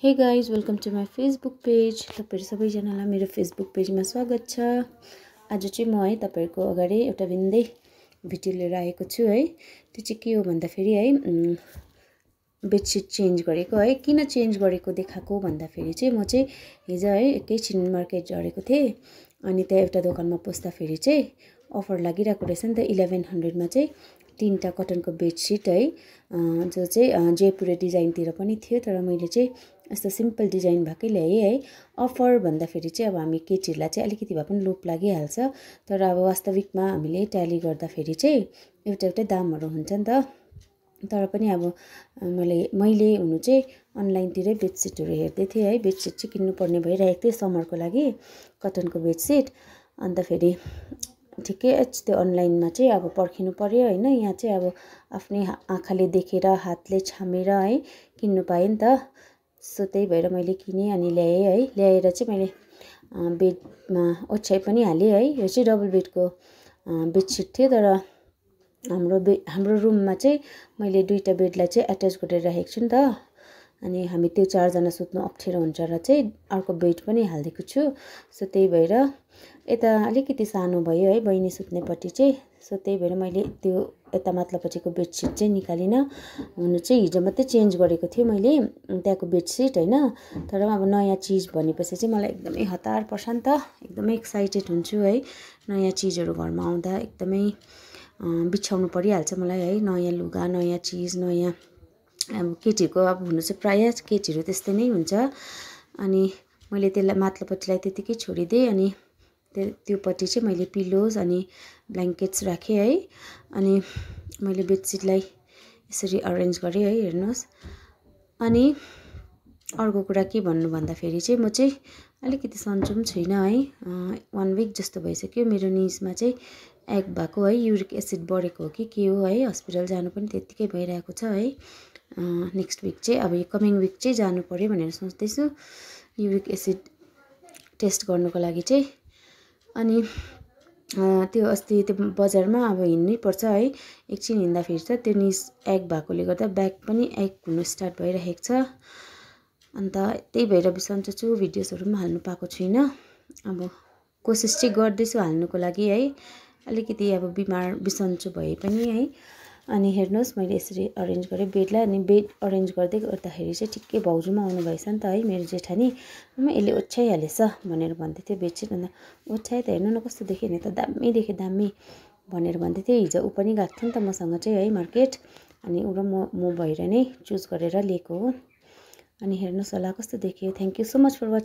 हे guys welcome to my Facebook page. तपाईहरु सबैजनालाई मेरो फेसबुक पेजमा स्वागत छ। आज चाहिँ म है तपाईहरुको अगाडि एउटा भिन्दै भिडियो लिएर आएको छु है। त्यो चाहिँ के हो भन्दाखेरि है बेडसिट चेन्ज गरेको है। किन चेन्ज गरेको देखाएको भन्दाखेरि चाहिँ म चाहिँ हिजो है एकैछिन मार्केट झरेको थिएँ अनि त्यहाँ एउटा दोकानमा पस्दाखेरि चाहिँ अफर लागिरहेको रहेछ नि त। 1100 मा चाहिँ 3टा कटनको बेडसिट है, जो चाहिँ जयपुरे डिजाइनतिर पनि थियो, तर मैले चाहिँ यस्तो सिम्पल डिजाइन भएकै ल्याएँ है। अफर भन्दाखेरि चाहिँ अब हामी केटीहरूलाई चाहिँ अलिकति भए पनि लोभ लागिहाल्छ, तर अब वास्तविकमा हामीले ट्याली गर्दाखेरि चाहिँ एउटा दामहरू हुन्छ नि त। तर पनि अब मैले हुनु चाहिँ अनलाइनतिरै बेडसिटहरू हेर्दै थिएँ है। बेडसिट चाहिँ किन्नुपर्ने भइरहेको थियो समरको लागि, कटनको बेडसिट। अन्त फेरि ठिकै त्यो अनलाइनमा चाहिँ अब पर्खिनु पर्यो होइन। यहाँ चाहिँ अब आफ्नै आँखाले देखेर हातले छामेर है किन्नु पाएँ नि त। सो त्यही भएर मैले किनेँ अनि ल्याएँ है। ल्याएर चाहिँ मैले बेडमा ओछ्याइ पनि हालेँ है। यो चाहिँ डबल बेडको बेडसिट थियो, तर हाम्रो रुममा चाहिँ मैले 2टा बेडलाई चाहिँ एट्याच गरेर राखेको छु नि त। अनि हामी त्यो 4जना सुत्नु अप्ठ्यारो हुन्छ र चाहिँ अर्को बेड पनि हालिदिएको छु। सो त्यही भएर यता अलिकति सानो भयो है बहिनी सुत्नेपट्टि चाहिँ। सो त्यही भएर मैले त्यो यता माथिल्लोपट्टिको बेडसिट चाहिँ निकालिनँ। हुनु चाहिँ हिजो मात्रै चेन्ज गरेको थिएँ मैले त्यहाँको बेडसिट होइन। तर अब नयाँ चिज भनेपछि चाहिँ मलाई एकदमै हतार पर्छ नि त। एकदमै एक्साइटेड हुन्छु है। नयाँ चिजहरू घरमा आउँदा एकदमै बिछाउनु परिहाल्छ मलाई है। नयाँ लुगा, नयाँ चिज, नयाँ अब केटीहरूको अब हुनु चाहिँ प्रायः केटीहरू त्यस्तै नै हुन्छ। अनि मैले त्यसलाई माथिल्लोपट्टिलाई त्यतिकै छोडिदिएँ अनि त्योपट्टि चाहिँ मैले पिलोज अनि ब्ल्याङ्केट्स राखेँ है। अनि मैले बेडसिटलाई यसरी अरेन्ज गरेँ है, हेर्नुहोस्। अनि अर्को कुरा के भन्नु भन्दाखेरि चाहिँ म चाहिँ अलिकति सन्चो पनि छुइनँ है। 1 विक जस्तो भइसक्यो मेरो निजमा चाहिँ एग भएको है। युरिक एसिड बढेको हो कि के हो है। हस्पिटल जानु पनि त्यत्तिकै भइरहेको छ है। नेक्स्ट विक चाहिँ अब यो कमिङ विक चाहिँ जानु पर्यो भनेर सोच्दैछु युरिक एसिड टेस्ट गर्नुको लागि चाहिँ। अनि त्यो अस्ति त्यो बजारमा अब हिँड्नै पर्छ है। एकछिन हिँड्दाखेरि त त्यो निज एग भएकोले गर्दा ब्याक पनि एग हुनु स्टार्ट भइरहेको छ। अन्त त्यही भएर बिसन्चो छु, भिडियोजहरू पनि हाल्नु पाएको छुइनँ। अब कोसिस चाहिँ गर्दैछु हाल्नुको लागि है। अलिकति अब बिमार बिसन्चो भए पनि है। अनि हेर्नुहोस् मैले यसरी अरेन्ज गरेँ बेडलाई। अनि बेड अरेन्ज गर्दाखेरि चाहिँ ठिक्कै भाउजूमा आउनु भएछ नि त है, मेरो जेठानी। यसले ओछ्याइहालेछ भनेर भन्दै थियो बेडसिट। अन्त ओछ्याए त हेर्नु न कस्तो देख्यो नि त, दामी देख्यो दामी भनेर भन्दै थियो। हिजो ऊ पनि गएको थियो नि त मसँग चाहिँ है मार्केट। अनि ऊ र म भएर नै चुज गरेर लिएको हो। अनि हेर्नुहोस् होला कस्तो देख्यो। Thank you so much for watching.